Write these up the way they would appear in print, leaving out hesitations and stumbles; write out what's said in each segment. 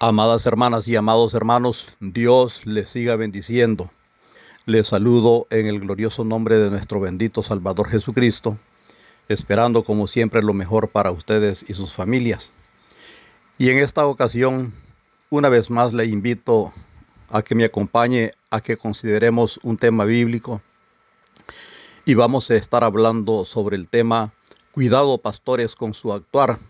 Amadas hermanas y amados hermanos, Dios les siga bendiciendo. Les saludo en el glorioso nombre de nuestro bendito Salvador Jesucristo, esperando como siempre lo mejor para ustedes y sus familias. Y en esta ocasión, una vez más le invito a que me acompañe a que consideremos un tema bíblico y vamos a estar hablando sobre el tema cuidado pastores con su actuar.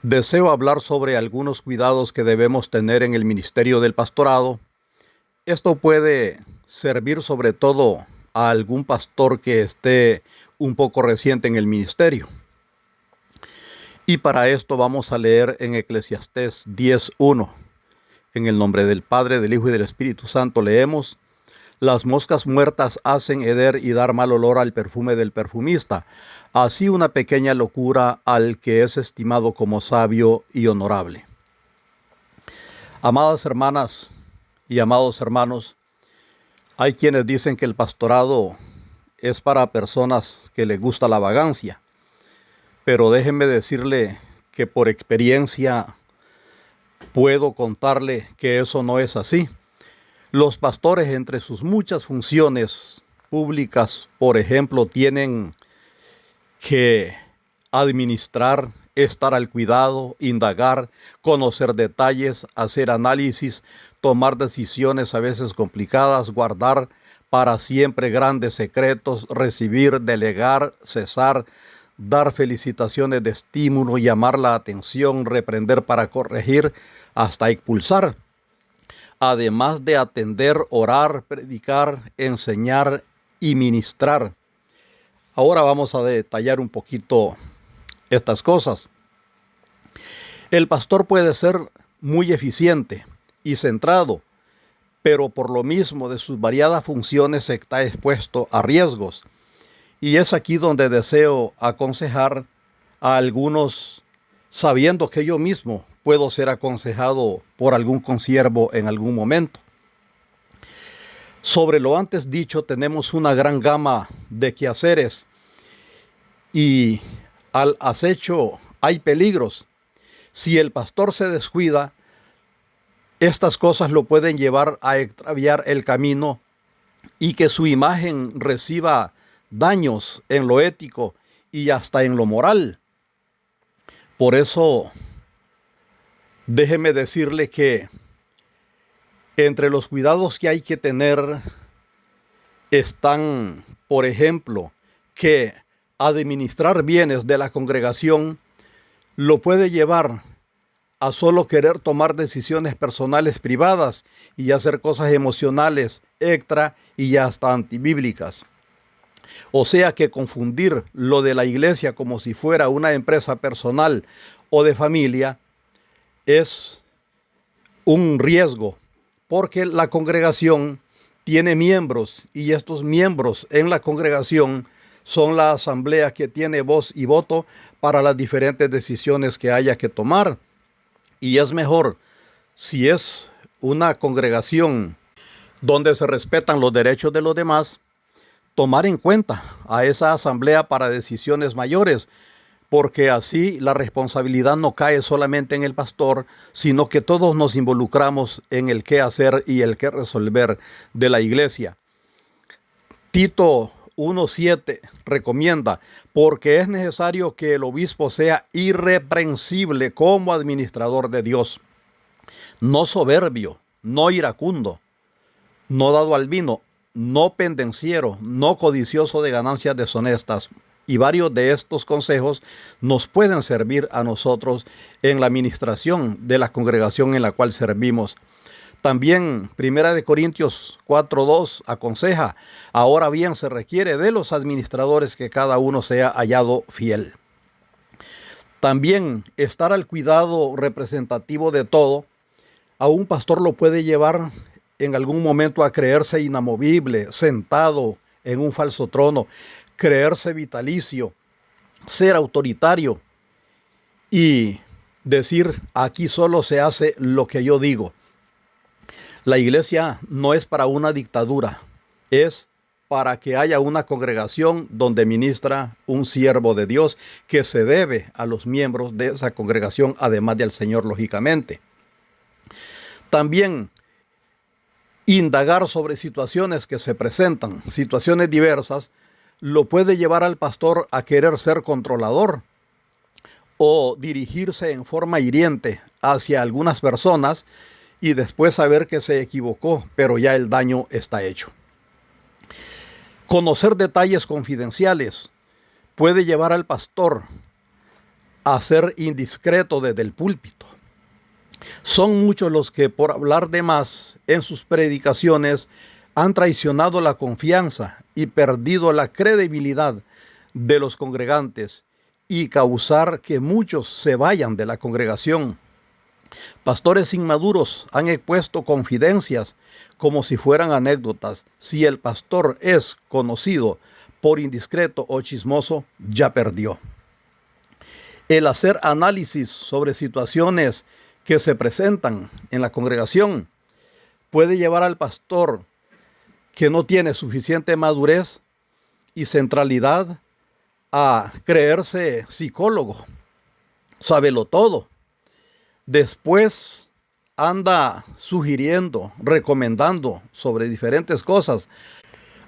Deseo hablar sobre algunos cuidados que debemos tener en el ministerio del pastorado. Esto puede servir sobre todo a algún pastor que esté un poco reciente en el ministerio. Y para esto vamos a leer en Eclesiastés 10:1. En el nombre del Padre, del Hijo y del Espíritu Santo leemos: Las moscas muertas hacen heder y dar mal olor al perfume del perfumista. Así una pequeña locura al que es estimado como sabio y honorable. Amadas hermanas y amados hermanos, hay quienes dicen que el pastorado es para personas que les gusta la vagancia, pero déjenme decirle que por experiencia puedo contarle que eso no es así. Los pastores, entre sus muchas funciones públicas, por ejemplo, tienen que administrar, estar al cuidado, indagar, conocer detalles, hacer análisis, tomar decisiones a veces complicadas, guardar para siempre grandes secretos, recibir, delegar, cesar, dar felicitaciones de estímulo, llamar la atención, reprender para corregir, hasta expulsar. Además de atender, orar, predicar, enseñar y ministrar. Ahora vamos a detallar un poquito estas cosas. El pastor puede ser muy eficiente y centrado, pero por lo mismo de sus variadas funciones está expuesto a riesgos. Y es aquí donde deseo aconsejar a algunos, sabiendo que yo mismo puedo ser aconsejado por algún consiervo en algún momento. Sobre lo antes dicho, tenemos una gran gama de quehaceres y al acecho hay peligros. Si el pastor se descuida, estas cosas lo pueden llevar a extraviar el camino y que su imagen reciba daños en lo ético y hasta en lo moral. Por eso, déjeme decirle que entre los cuidados que hay que tener están, por ejemplo, que administrar bienes de la congregación lo puede llevar a solo querer tomar decisiones personales privadas y hacer cosas emocionales, extra y hasta antibíblicas. O sea que confundir lo de la iglesia como si fuera una empresa personal o de familia es un riesgo, porque la congregación tiene miembros y estos miembros en la congregación son la asamblea que tiene voz y voto para las diferentes decisiones que haya que tomar. Y es mejor, si es una congregación donde se respetan los derechos de los demás, tomar en cuenta a esa asamblea para decisiones mayores, porque así la responsabilidad no cae solamente en el pastor, sino que todos nos involucramos en el qué hacer y el qué resolver de la iglesia. Tito 1:7 recomienda: porque es necesario que el obispo sea irreprensible como administrador de Dios, no soberbio, no iracundo, no dado al vino, no pendenciero, no codicioso de ganancias deshonestas. Y varios de estos consejos nos pueden servir a nosotros en la administración de la congregación en la cual servimos. También 1 Corintios 4:2 aconseja: ahora bien, se requiere de los administradores que cada uno sea hallado fiel. También estar al cuidado representativo de todo, a un pastor lo puede llevar en algún momento a creerse inamovible, sentado en un falso trono, creerse vitalicio, ser autoritario y decir: aquí solo se hace lo que yo digo. La iglesia no es para una dictadura, es para que haya una congregación donde ministra un siervo de Dios que se debe a los miembros de esa congregación, además del Señor, lógicamente. También indagar sobre situaciones que se presentan, situaciones diversas, lo puede llevar al pastor a querer ser controlador o dirigirse en forma hiriente hacia algunas personas y después saber que se equivocó, pero ya el daño está hecho. Conocer detalles confidenciales puede llevar al pastor a ser indiscreto desde el púlpito. Son muchos los que por hablar de más en sus predicaciones han traicionado la confianza y perdido la credibilidad de los congregantes y causar que muchos se vayan de la congregación. Pastores inmaduros han expuesto confidencias como si fueran anécdotas. Si el pastor es conocido por indiscreto o chismoso, ya perdió. El hacer análisis sobre situaciones que se presentan en la congregación puede llevar al pastor que no tiene suficiente madurez y centralidad a creerse psicólogo, sábelo todo. Después anda sugiriendo, recomendando sobre diferentes cosas.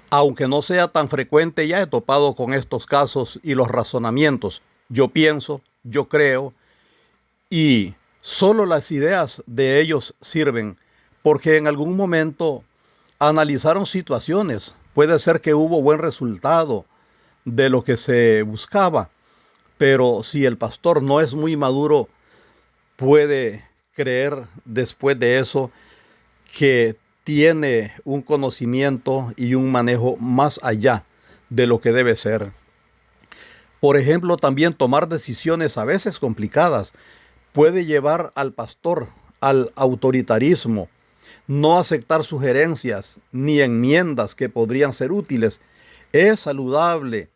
Aunque no sea tan frecuente, ya he topado con estos casos y los razonamientos. Yo pienso, yo creo, y solo las ideas de ellos sirven, porque en algún momento analizaron situaciones. Puede ser que hubo buen resultado de lo que se buscaba, pero si el pastor no es muy maduro, puede creer después de eso que tiene un conocimiento y un manejo más allá de lo que debe ser. Por ejemplo, también tomar decisiones a veces complicadas puede llevar al pastor al autoritarismo, no aceptar sugerencias ni enmiendas que podrían ser útiles. Es saludable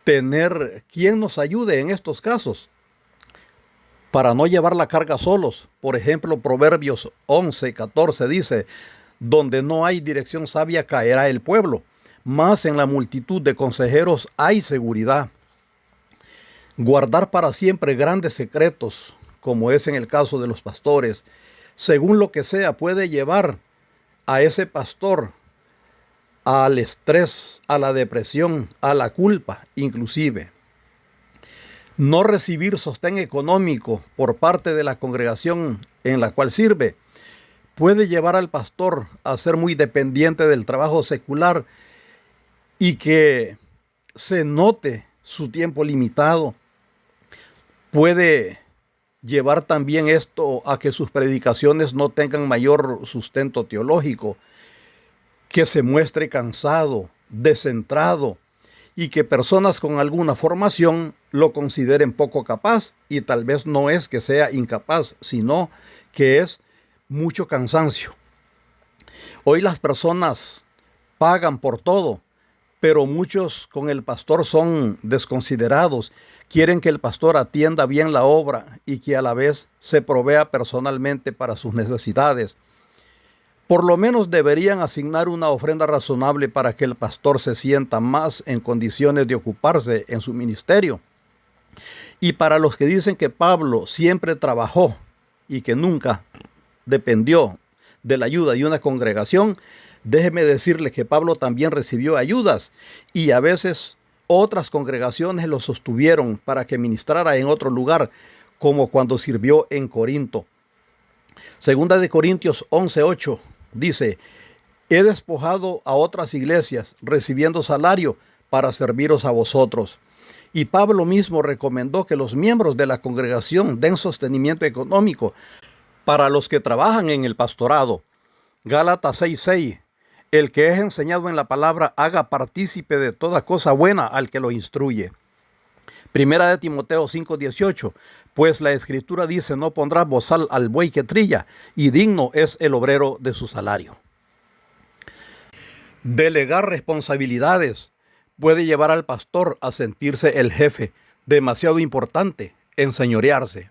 tener quien nos ayude en estos casos para no llevar la carga solos. Por ejemplo, Proverbios 11:14 dice: donde no hay dirección sabia caerá el pueblo, mas en la multitud de consejeros hay seguridad. Guardar para siempre grandes secretos, como es en el caso de los pastores, según lo que sea, puede llevar a ese pastor al estrés, a la depresión, a la culpa, inclusive. No recibir sostén económico por parte de la congregación en la cual sirve puede llevar al pastor a ser muy dependiente del trabajo secular y que se note su tiempo limitado. Puede llevar también esto a que sus predicaciones no tengan mayor sustento teológico, que se muestre cansado, descentrado, y que personas con alguna formación lo consideren poco capaz, y tal vez no es que sea incapaz, sino que es mucho cansancio. Hoy las personas pagan por todo, pero muchos con el pastor son desconsiderados. Quieren que el pastor atienda bien la obra y que a la vez se provea personalmente para sus necesidades. Por lo menos deberían asignar una ofrenda razonable para que el pastor se sienta más en condiciones de ocuparse en su ministerio. Y para los que dicen que Pablo siempre trabajó y que nunca dependió de la ayuda de una congregación, déjeme decirles que Pablo también recibió ayudas y a veces otras congregaciones lo sostuvieron para que ministrara en otro lugar, como cuando sirvió en Corinto. Segunda de Corintios 11:8 dice: he despojado a otras iglesias, recibiendo salario para serviros a vosotros. Y Pablo mismo recomendó que los miembros de la congregación den sostenimiento económico para los que trabajan en el pastorado. Gálatas 6:6: el que es enseñado en la palabra haga partícipe de toda cosa buena al que lo instruye. Primera de Timoteo 5:18: pues la escritura dice: no pondrás bozal al buey que trilla, y digno es el obrero de su salario. Delegar responsabilidades puede llevar al pastor a sentirse el jefe, demasiado importante, enseñorearse.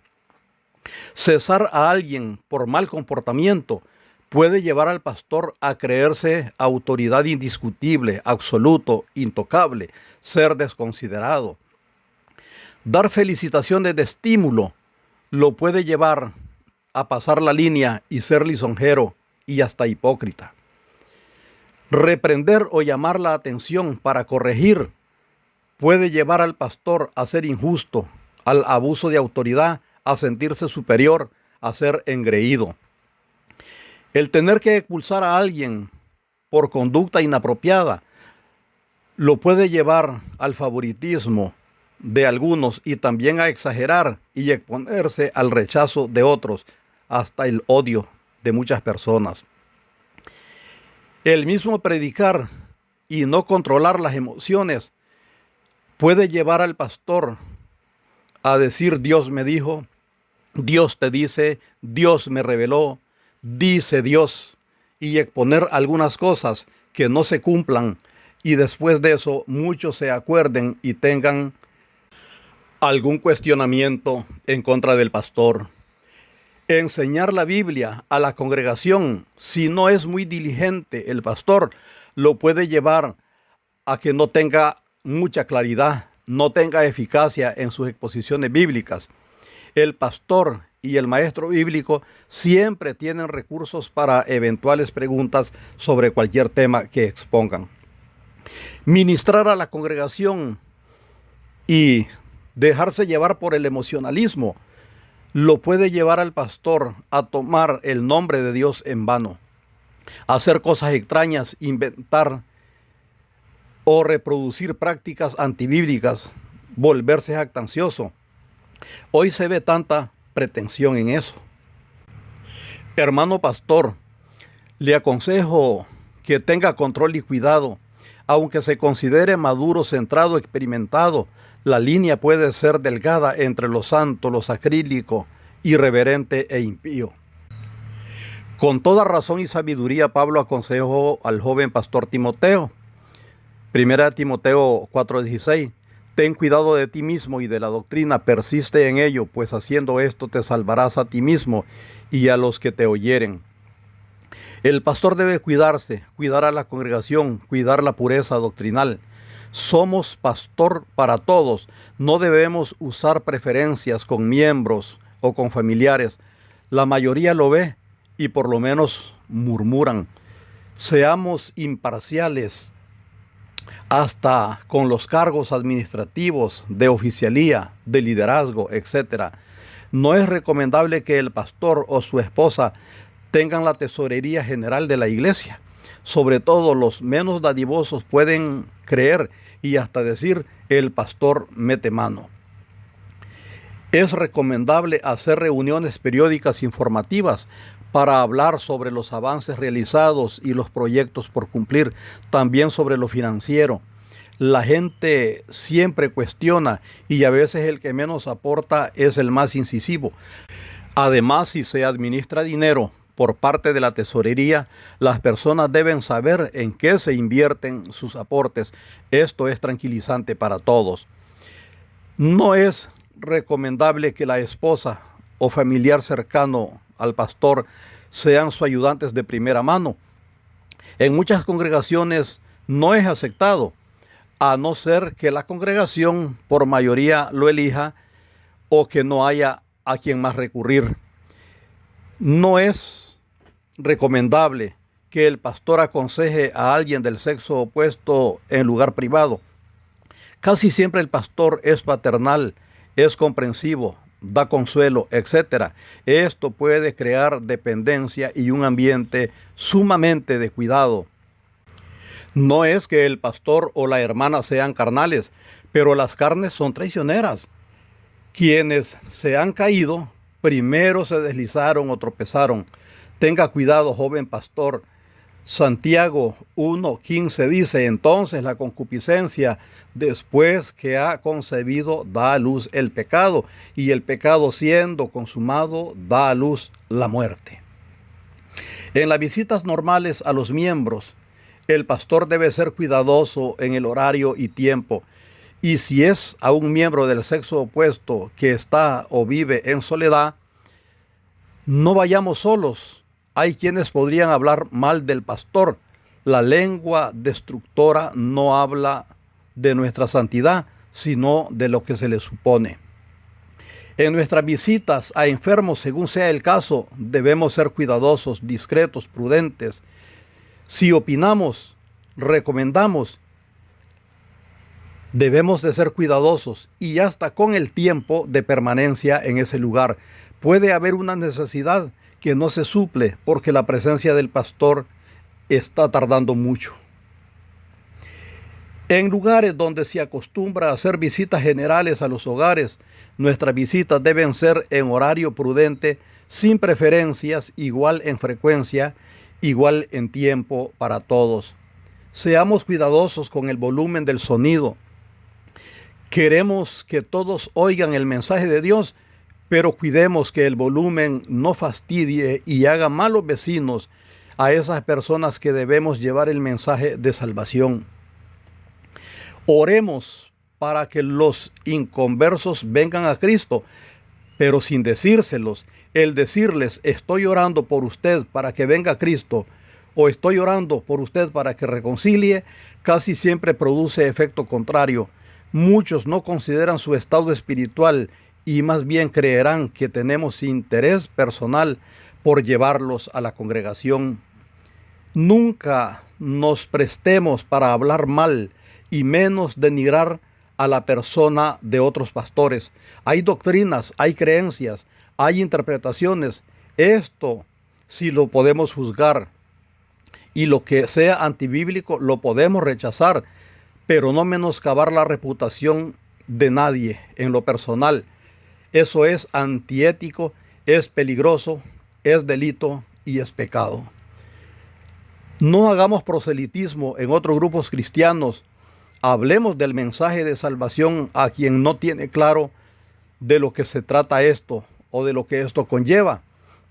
Cesar a alguien por mal comportamiento puede llevar al pastor a creerse autoridad indiscutible, absoluto, intocable, ser desconsiderado. Dar felicitaciones de estímulo lo puede llevar a pasar la línea y ser lisonjero y hasta hipócrita. Reprender o llamar la atención para corregir puede llevar al pastor a ser injusto, al abuso de autoridad, a sentirse superior, a ser engreído. El tener que expulsar a alguien por conducta inapropiada lo puede llevar al favoritismo de algunos y también a exagerar y exponerse al rechazo de otros, hasta el odio de muchas personas. El mismo predicar y no controlar las emociones puede llevar al pastor a decir: Dios me dijo, Dios te dice, Dios me reveló, dice Dios, y exponer algunas cosas que no se cumplan, y después de eso muchos se acuerden y tengan algún cuestionamiento en contra del pastor. Enseñar la Biblia a la congregación, si no es muy diligente el pastor, lo puede llevar a que no tenga mucha claridad, no tenga eficacia en sus exposiciones bíblicas. El pastor y el maestro bíblico siempre tienen recursos para eventuales preguntas sobre cualquier tema que expongan. Ministrar a la congregación y dejarse llevar por el emocionalismo lo puede llevar al pastor a tomar el nombre de Dios en vano, a hacer cosas extrañas, inventar o reproducir prácticas antibíblicas, volverse jactancioso. Hoy se ve tanta pretensión en eso. Hermano pastor, le aconsejo que tenga control y cuidado. Aunque se considere maduro, centrado, experimentado, la línea puede ser delgada entre lo santo, lo sacrílico, irreverente e impío. Con toda razón y sabiduría, Pablo aconsejó al joven pastor Timoteo. 1 Timoteo 4:16. Ten cuidado de ti mismo y de la doctrina, persiste en ello, pues haciendo esto te salvarás a ti mismo y a los que te oyeren. El pastor debe cuidarse, cuidar a la congregación, cuidar la pureza doctrinal. Somos pastor para todos. No debemos usar preferencias con miembros o con familiares. La mayoría lo ve y por lo menos murmuran. Seamos imparciales hasta con los cargos administrativos, de oficialía, de liderazgo, etc. No es recomendable que el pastor o su esposa tengan la tesorería general de la iglesia. Sobre todo los menos dadivosos pueden creer y hasta decir: el pastor mete mano. Es recomendable hacer reuniones periódicas informativas para hablar sobre los avances realizados y los proyectos por cumplir, también sobre lo financiero. La gente siempre cuestiona y a veces el que menos aporta es el más incisivo. Además, si se administra dinero por parte de la tesorería, las personas deben saber en qué se invierten sus aportes. Esto es tranquilizante para todos. No es recomendable que la esposa o familiar cercano al pastor sean sus ayudantes de primera mano. En muchas congregaciones no es aceptado, a no ser que la congregación por mayoría lo elija o que no haya a quien más recurrir. No es recomendable que el pastor aconseje a alguien del sexo opuesto en lugar privado. Casi siempre el pastor es paternal, es comprensivo, da consuelo, etc. Esto puede crear dependencia y un ambiente sumamente de cuidado. No es que el pastor o la hermana sean carnales, pero las carnes son traicioneras. Quienes se han caído, primero se deslizaron o tropezaron. Tenga cuidado, joven pastor. Santiago 1:15 dice: entonces la concupiscencia, después que ha concebido, da a luz el pecado, y el pecado siendo consumado, da a luz la muerte. En las visitas normales a los miembros, el pastor debe ser cuidadoso en el horario y tiempo. Y si es a un miembro del sexo opuesto que está o vive en soledad, no vayamos solos. Hay quienes podrían hablar mal del pastor. La lengua destructora no habla de nuestra santidad, sino de lo que se le supone. En nuestras visitas a enfermos, según sea el caso, debemos ser cuidadosos, discretos, prudentes. Si opinamos, recomendamos, debemos de ser cuidadosos y hasta con el tiempo de permanencia en ese lugar. Puede haber una necesidad que no se suple porque la presencia del pastor está tardando mucho. En lugares donde se acostumbra a hacer visitas generales a los hogares, nuestras visitas deben ser en horario prudente, sin preferencias, igual en frecuencia, igual en tiempo para todos. Seamos cuidadosos con el volumen del sonido. Queremos que todos oigan el mensaje de Dios, pero cuidemos que el volumen no fastidie y haga malos vecinos a esas personas que debemos llevar el mensaje de salvación. Oremos para que los inconversos vengan a Cristo, pero sin decírselos. El decirles, estoy orando por usted para que venga a Cristo, o estoy orando por usted para que reconcilie, casi siempre produce efecto contrario. Muchos no consideran su estado espiritual y más bien creerán que tenemos interés personal por llevarlos a la congregación. Nunca nos prestemos para hablar mal y menos denigrar a la persona de otros pastores. Hay doctrinas, hay creencias, hay interpretaciones. Esto sí lo podemos juzgar y lo que sea antibíblico lo podemos rechazar, pero no menoscabar la reputación de nadie en lo personal. Eso es antiético, es peligroso, es delito y es pecado. No hagamos proselitismo en otros grupos cristianos. Hablemos del mensaje de salvación a quien no tiene claro de lo que se trata esto o de lo que esto conlleva.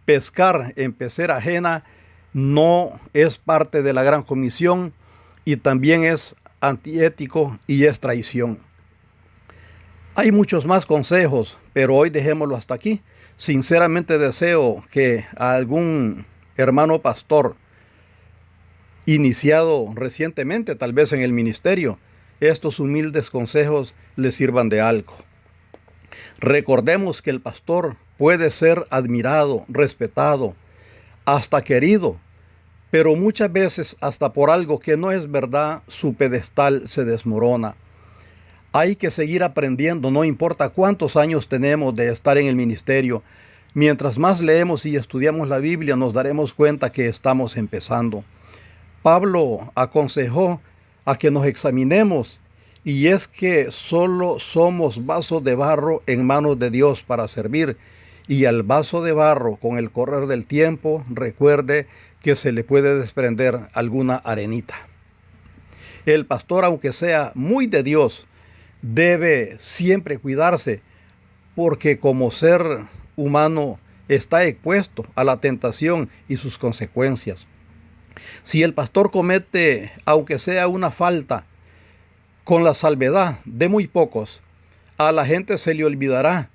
Pescar en pecera ajena no es parte de la gran comisión y también es antiético y es traición. Hay muchos más consejos, pero hoy dejémoslo hasta aquí. Sinceramente deseo que a algún hermano pastor iniciado recientemente, tal vez en el ministerio, estos humildes consejos le sirvan de algo. Recordemos que el pastor puede ser admirado, respetado, hasta querido, pero muchas veces hasta por algo que no es verdad, su pedestal se desmorona. Hay que seguir aprendiendo, no importa cuántos años tenemos de estar en el ministerio. Mientras más leemos y estudiamos la Biblia, nos daremos cuenta que estamos empezando. Pablo aconsejó a que nos examinemos, y es que solo somos vasos de barro en manos de Dios para servir, y al vaso de barro, con el correr del tiempo, recuerde que se le puede desprender alguna arenita. El pastor, aunque sea muy de Dios, debe siempre cuidarse, porque como ser humano está expuesto a la tentación y sus consecuencias. Si el pastor comete, aunque sea una falta, con la salvedad de muy pocos, a la gente se le olvidará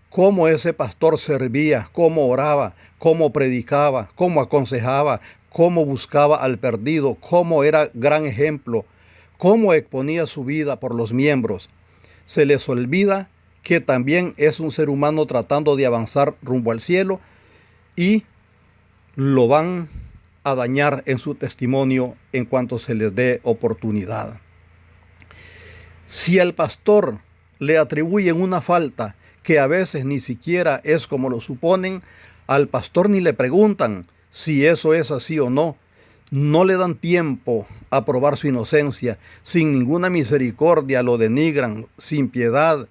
cómo ese pastor servía, cómo oraba, cómo predicaba, cómo aconsejaba, cómo buscaba al perdido, cómo era gran ejemplo, cómo exponía su vida por los miembros. Se les olvida que también es un ser humano tratando de avanzar rumbo al cielo y lo van a dañar en su testimonio en cuanto se les dé oportunidad. Si al pastor le atribuyen una falta que a veces ni siquiera es como lo suponen, al pastor ni le preguntan si eso es así o no. No le dan tiempo a probar su inocencia. Sin ninguna misericordia lo denigran, sin piedad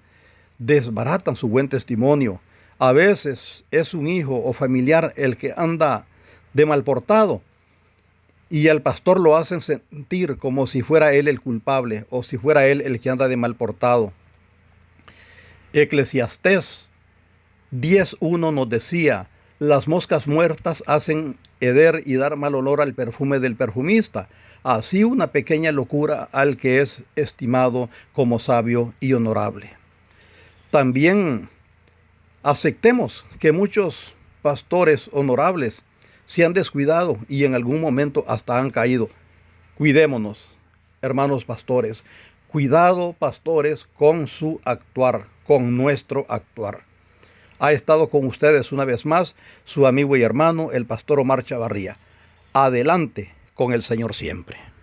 desbaratan su buen testimonio. A veces es un hijo o familiar el que anda de mal portado y al pastor lo hacen sentir como si fuera él el culpable o si fuera él el que anda de mal portado. Eclesiastés 10:1 nos decía: las moscas muertas hacen heder y dar mal olor al perfume del perfumista. Así una pequeña locura al que es estimado como sabio y honorable. También aceptemos que muchos pastores honorables se han descuidado y en algún momento hasta han caído. Cuidémonos, hermanos pastores. Cuidado, pastores, con su actuar, con nuestro actuar. Ha estado con ustedes una vez más su amigo y hermano, el pastor Omar Chavarría. Adelante con el Señor siempre.